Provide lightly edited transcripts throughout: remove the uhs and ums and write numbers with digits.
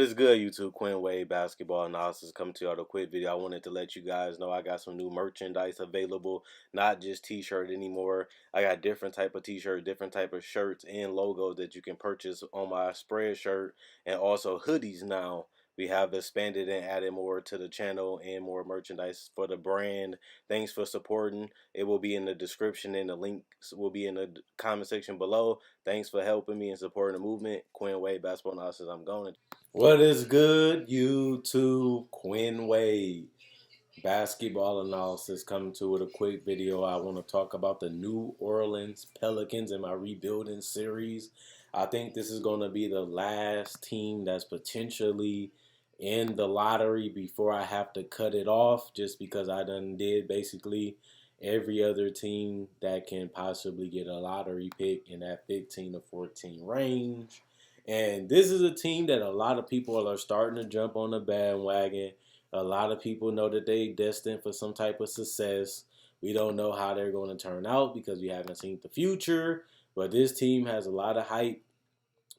is good, YouTube? Quinn Wade Basketball Analysis coming to you with a quick video. I wanted to let you guys know I got some new merchandise available, not just t-shirt anymore. I got different type of t-shirt, different type of shirts and logos that you can purchase on my spread shirt, and also hoodies now. We have expanded and added more to the channel and more merchandise for the brand. Thanks for supporting. It will be in the description and the links will be in the comment section below. Thanks for helping me and supporting the movement. Quinn Wade Basketball Analysis. I'm going. What is good, YouTube? Quinn Wade Basketball Analysis coming to with a quick video. I want to talk about the New Orleans Pelicans in my rebuilding series. I think this is going to be the last team that's potentially in the lottery before I have to cut it off, just because I done did basically every other team that can possibly get a lottery pick in that 15 to 14 range. And this is a team that a lot of people are starting to jump on the bandwagon. A lot of people know that they destined for some type of success. We don't know how they're going to turn out because we haven't seen the future. But this team has a lot of hype.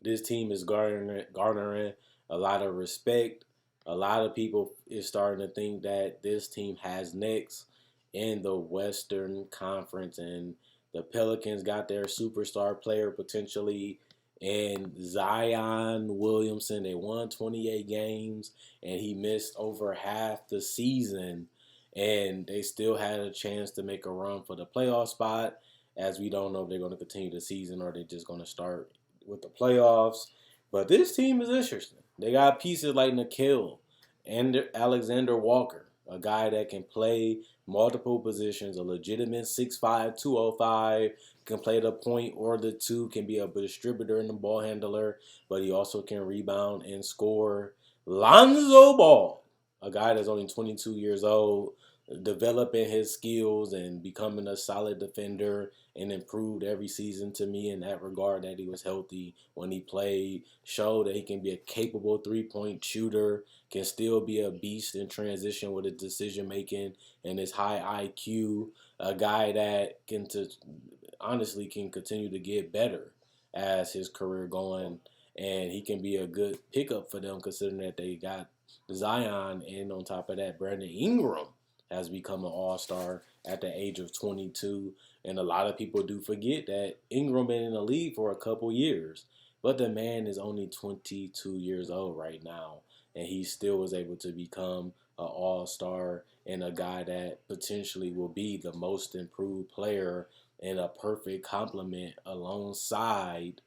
This team is garnering a lot of respect. A lot of people is starting to think that this team has next in the Western Conference. And the Pelicans got their superstar player potentially and Zion Williamson. They won 28 games, and he missed over half the season, and they still had a chance to make a run for the playoff spot, as we don't know if they're going to continue the season or they're just going to start with the playoffs. But this team is interesting. They got pieces like Nikhil and Alexander Walker, a guy that can play multiple positions, a legitimate 6'5", 205, can play the point or the two, can be a distributor and a ball handler, but he also can rebound and score. Lonzo Ball, a guy that's only 22 years old, developing his skills and becoming a solid defender, and improved every season to me in that regard, that he was healthy when he played, showed that he can be a capable three-point shooter, can still be a beast in transition with his decision making and his high IQ, a guy that honestly can continue to get better as his career going, and he can be a good pickup for them considering that they got Zion, and on top of that, Brandon Ingram has become an all-star at the age of 22, and a lot of people do forget that Ingram been in the league for a couple years, but the man is only 22 years old right now, and he still was able to become an all-star and a guy that potentially will be the most improved player and a perfect complement alongside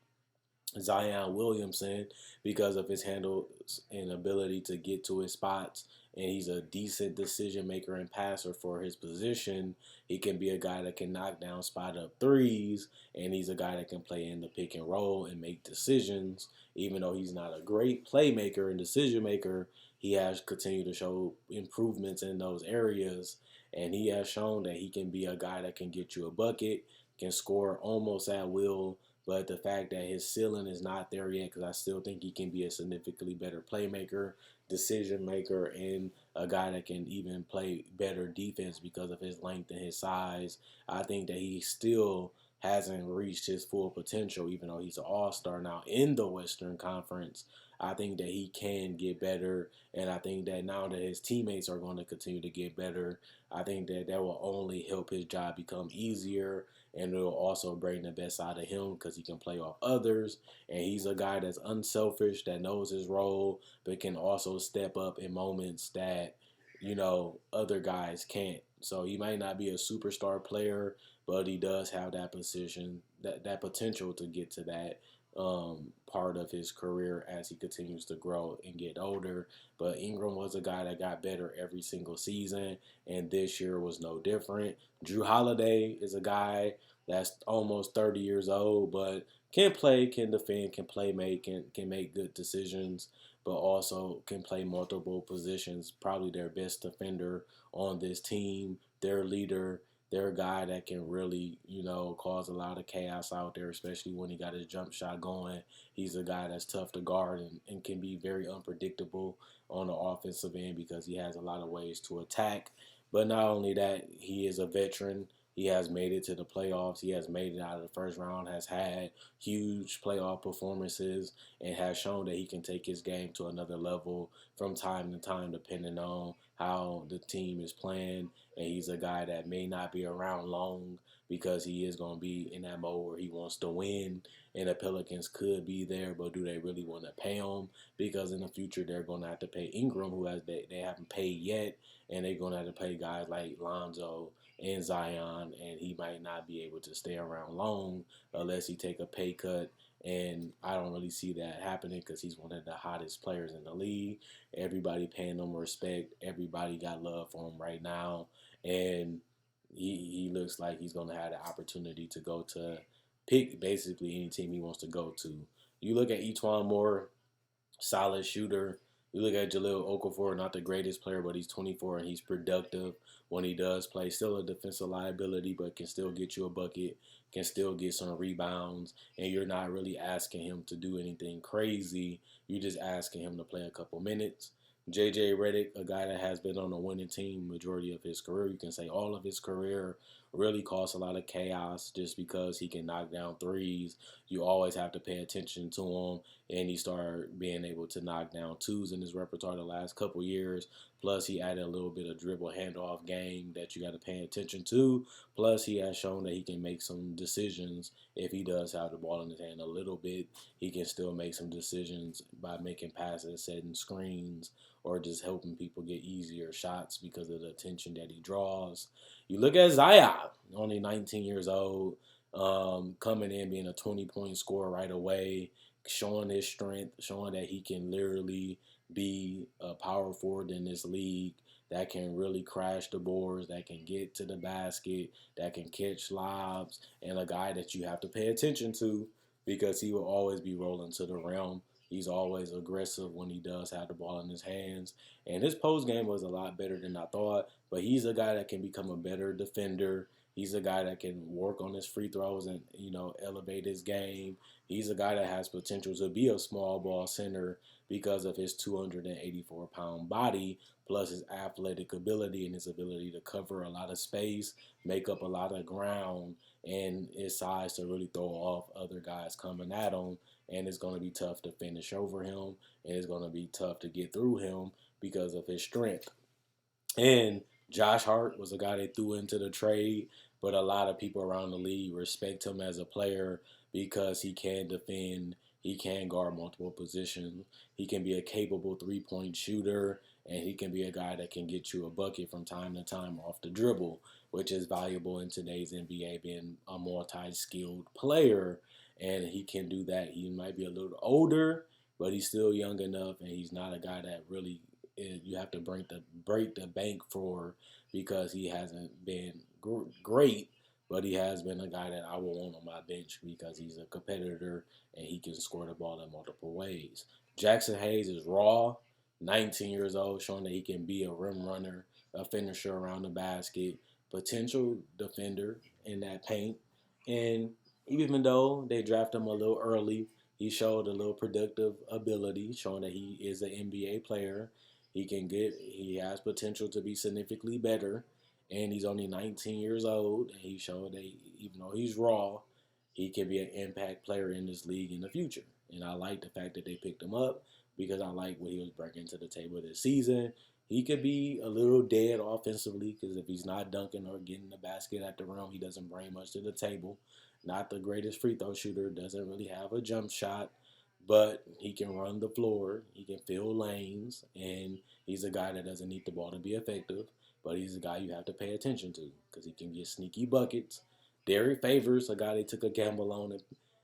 Zion Williamson because of his handles and ability to get to his spots. And he's a decent decision maker and passer for his position. He can be a guy that can knock down spot up threes, and he's a guy that can play in the pick and roll and make decisions. Even though he's not a great playmaker and decision maker, he has continued to show improvements in those areas. And he has shown that he can be a guy that can get you a bucket, can score almost at will, but the fact that his ceiling is not there yet, because I still think he can be a significantly better playmaker, decision maker, and a guy that can even play better defense because of his length and his size. I think that he still hasn't reached his full potential, even though he's an all-star now in the Western Conference. I think that he can get better, and I think that now that his teammates are going to continue to get better, I think that that will only help his job become easier, and it will also bring the best out of him because he can play off others, and he's a guy that's unselfish, that knows his role, but can also step up in moments that, other guys can't. So he might not be a superstar player, but he does have that position, that potential to get to that part of his career as he continues to grow and get older. But Ingram was a guy that got better every single season, and this year was no different. Drew Holiday is a guy that's almost 30 years old, but can play, can defend, can play, can make good decisions, but also can play multiple positions. Probably their best defender on this team, their leader. They're a guy that can really, cause a lot of chaos out there, especially when he got his jump shot going. He's a guy that's tough to guard and can be very unpredictable on the offensive end because he has a lot of ways to attack. But not only that, he is a veteran He has made it to the playoffs. He has made it out of the first round, has had huge playoff performances, and has shown that he can take his game to another level from time to time, depending on how the team is playing. And he's a guy that may not be around long because he is going to be in that mode where he wants to win. And the Pelicans could be there, but do they really want to pay him? Because in the future they're going to have to pay Ingram, who has they haven't paid yet, and they're going to have to pay guys like Lonzo and Zion, and he might not be able to stay around long unless he take a pay cut. And I don't really see that happening because he's one of the hottest players in the league. Everybody paying him respect. Everybody got love for him right now, and he looks like he's going to have the opportunity to go to pick basically any team he wants to go to. You look at Etwan Moore, solid shooter. You look at Jahlil Okafor, not the greatest player, but he's 24 and he's productive when he does play. Still a defensive liability, but can still get you a bucket, can still get some rebounds, and you're not really asking him to do anything crazy. You're just asking him to play a couple minutes. JJ Redick, a guy that has been on a winning team majority of his career, you can say all of his career, really caused a lot of chaos just because he can knock down threes. You always have to pay attention to him, and he started being able to knock down twos in his repertoire the last couple years. Plus, he added a little bit of dribble handoff game that you got to pay attention to. Plus, he has shown that he can make some decisions if he does have the ball in his hand a little bit. He can still make some decisions by making passes, setting screens, or just helping people get easier shots because of the attention that he draws. You look at Zion, only 19 years old, coming in being a 20-point scorer right away, showing his strength, showing that he can literally be a power forward in this league that can really crash the boards, that can get to the basket, that can catch lobs, and a guy that you have to pay attention to because he will always be rolling to the rim. He's always aggressive when he does have the ball in his hands. And his post game was a lot better than I thought, but he's a guy that can become a better defender. He's a guy that can work on his free throws and, elevate his game. He's a guy that has potential to be a small ball center because of his 284-pound body, plus his athletic ability and his ability to cover a lot of space, make up a lot of ground, and his size to really throw off other guys coming at him. And it's going to be tough to finish over him, and it's going to be tough to get through him because of his strength. And Josh Hart was a guy they threw into the trade, but a lot of people around the league respect him as a player because he can defend, he can guard multiple positions, he can be a capable three-point shooter, and he can be a guy that can get you a bucket from time to time off the dribble, which is valuable in today's NBA, being a multi-skilled player, and he can do that. He might be a little older, but he's still young enough, and he's not a guy that really you have to break the bank for because he hasn't been great, but he has been a guy that I will want on my bench because he's a competitor and he can score the ball in multiple ways. Jackson Hayes is raw, 19 years old, showing that he can be a rim runner, a finisher around the basket, potential defender in that paint. And even though they drafted him a little early, he showed a little productive ability, showing that he is an NBA player. He has potential to be significantly better, and he's only 19 years old. And he showed that even though he's raw, he can be an impact player in this league in the future. And I like the fact that they picked him up because I like what he was bringing to the table this season. He could be a little dead offensively because if he's not dunking or getting the basket at the rim, he doesn't bring much to the table. Not the greatest free throw shooter, doesn't really have a jump shot, but he can run the floor, he can fill lanes, and he's a guy that doesn't need the ball to be effective, but he's a guy you have to pay attention to because he can get sneaky buckets. Derek Favors, a guy they took a gamble on,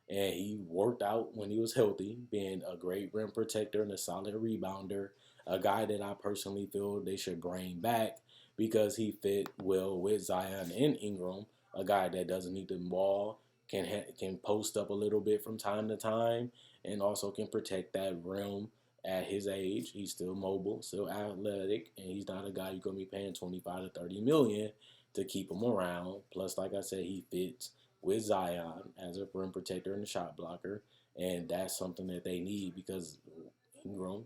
and he worked out when he was healthy, being a great rim protector and a solid rebounder, a guy that I personally feel they should bring back because he fit well with Zion and Ingram, a guy that doesn't need the ball, can post up a little bit from time to time, and also can protect that rim at his age. He's still mobile, still athletic, and he's not a guy you're going to be paying 25 to 30 million to keep him around. Plus, like I said, he fits with Zion as a rim protector and a shot blocker, and that's something that they need because Ingram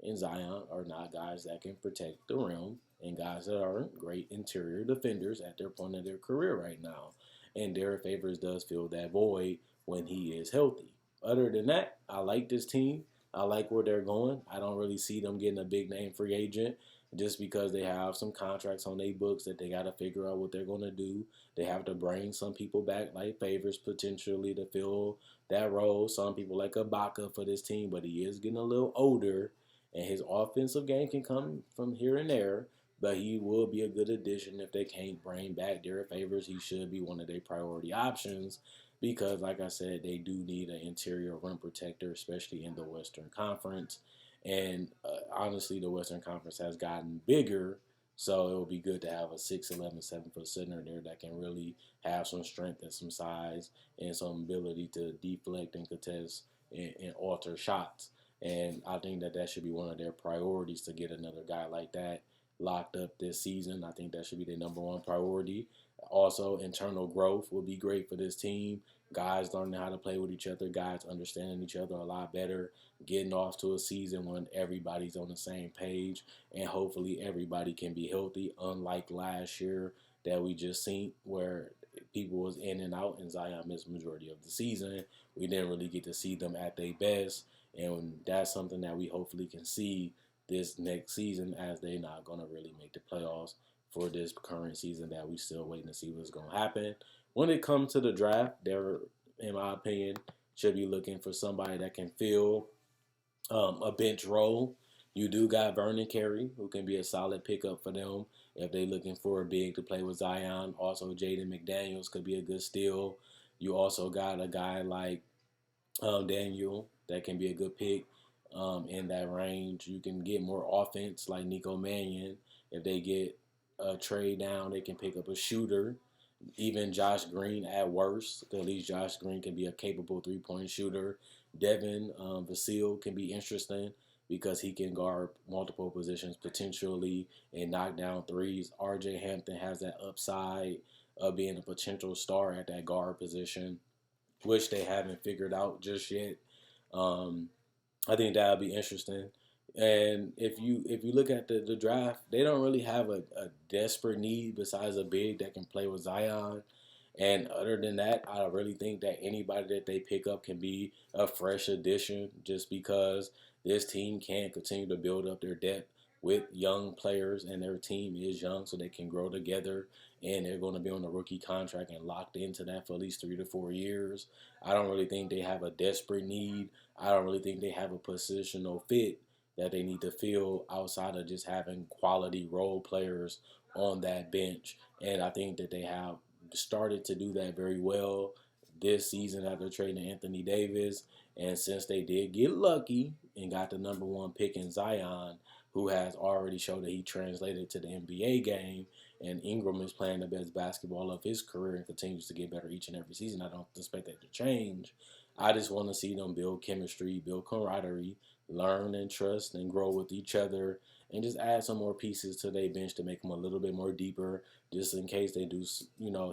and Zion are not guys that can protect the rim. and guys that aren't great interior defenders at their point of their career right now. And Derek Favors does fill that void when he is healthy. Other than that, I like this team. I like where they're going. I don't really see them getting a big name free agent just because they have some contracts on their books that they got to figure out what they're going to do. They have to bring some people back like Favors potentially to fill that role. Some people like Ibaka for this team, but he is getting a little older, and his offensive game can come from here and there. But he will be a good addition if they can't bring back Derek Favors. He should be one of their priority options because, like I said, they do need an interior rim protector, especially in the Western Conference. And honestly, the Western Conference has gotten bigger, so it would be good to have a 6'11", 7-foot center there that can really have some strength and some size and some ability to deflect and contest and alter shots. And I think that should be one of their priorities to get another guy like that locked up this season. I think that should be their number one priority. Also, internal growth will be great for this team. Guys learning how to play with each other, guys understanding each other a lot better, getting off to a season when everybody's on the same page, and hopefully everybody can be healthy, unlike last year that we just seen where people was in and out and Zion missed majority of the season. We didn't really get to see them at their best, and that's something that we hopefully can see this next season as they're not going to really make the playoffs for this current season that we still waiting to see what's going to happen. When it comes to the draft, they're, in my opinion, should be looking for somebody that can fill a bench role. You do got Vernon Carey, who can be a solid pickup for them if they're looking for a big to play with Zion. Also, Jaden McDaniels could be a good steal. You also got a guy like Daniel that can be a good pick in that range. You can get more offense like Nico Mannion. If they get a trade down, they can pick up a shooter. Even Josh Green at worst. At least Josh Green can be a capable three-point shooter. Devin Vassell can be interesting because he can guard multiple positions potentially and knock down threes. RJ Hampton has that upside of being a potential star at that guard position, which they haven't figured out just yet. Um, I think that would be interesting. And if you look at the draft, they don't really have a desperate need besides a big that can play with Zion. And other than that, I really think that anybody that they pick up can be a fresh addition just because this team can continue to build up their depth with young players and their team is young so they can grow together and they're going to be on a rookie contract and locked into that for at least 3 to 4 years. I don't really think they have a desperate need. I don't really think they have a positional fit that they need to fill outside of just having quality role players on that bench. And I think that they have started to do that very well this season after trading Anthony Davis. And since they did get lucky and got the number one pick in Zion, who has already showed that he translated to the NBA game, and Ingram is playing the best basketball of his career and continues to get better each and every season. I don't expect that to change. I just want to see them build chemistry, build camaraderie, learn and trust and grow with each other, and just add some more pieces to their bench to make them a little bit more deeper, just in case they do,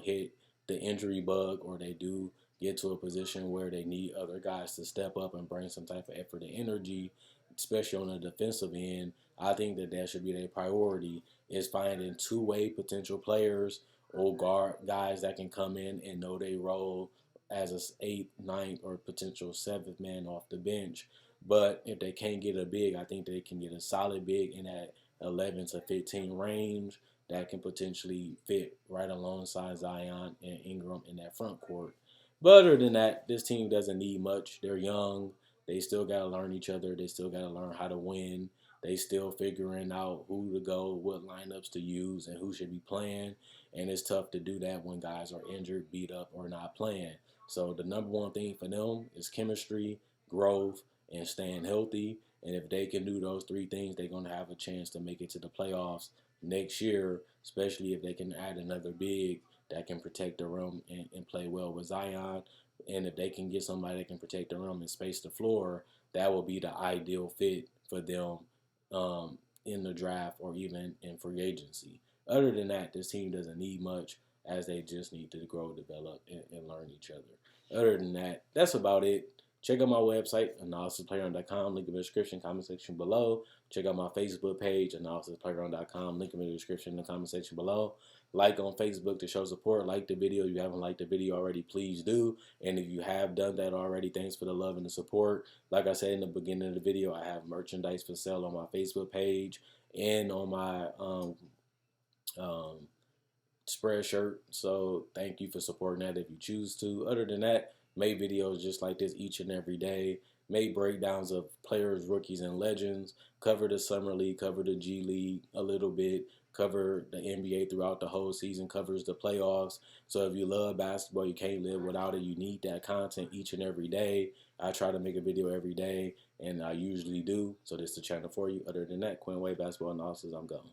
hit the injury bug or they do get to a position where they need other guys to step up and bring some type of effort and energy, especially on the defensive end. I think that should be their priority is finding two-way potential players or guard guys that can come in and know their role as a eighth, ninth, or potential seventh man off the bench. But if they can't get a big, I think they can get a solid big in that 11 to 15 range that can potentially fit right alongside Zion and Ingram in that front court. But other than that, this team doesn't need much. They're young. They still got to learn each other. They still got to learn how to win. They still figuring out who to go, what lineups to use, and who should be playing. And it's tough to do that when guys are injured, beat up, or not playing. So the number one thing for them is chemistry, growth, and staying healthy. And if they can do those three things, they're going to have a chance to make it to the playoffs next year, especially if they can add another big that can protect the rim and play well with Zion. And if they can get somebody that can protect the rim and space the floor, that will be the ideal fit for them in the draft or even in free agency. Other than that, this team doesn't need much as they just need to grow, develop, and learn each other. Other than that, that's about it. Check out my website, analysisplayground.com, link in the description, comment section below. Check out my Facebook page, analysisplayground.com, link in the description in the comment section below. Like on Facebook to show support. Like the video. If you haven't liked the video already, please do. And if you have done that already, thanks for the love and the support. Like I said in the beginning of the video, I have merchandise for sale on my Facebook page and on my um, spread shirt. So thank you for supporting that if you choose to. Other than that, make videos just like this each and every day. Make breakdowns of players, rookies, and legends. Cover the Summer League, cover the G League a little bit. Cover the NBA throughout the whole season, covers the playoffs. So if you love basketball, you can't live without it. You need that content each and every day. I try to make a video every day, and I usually do. So this is the channel for you. Other than that, Quinn Wade Basketball Analysis, I'm gone.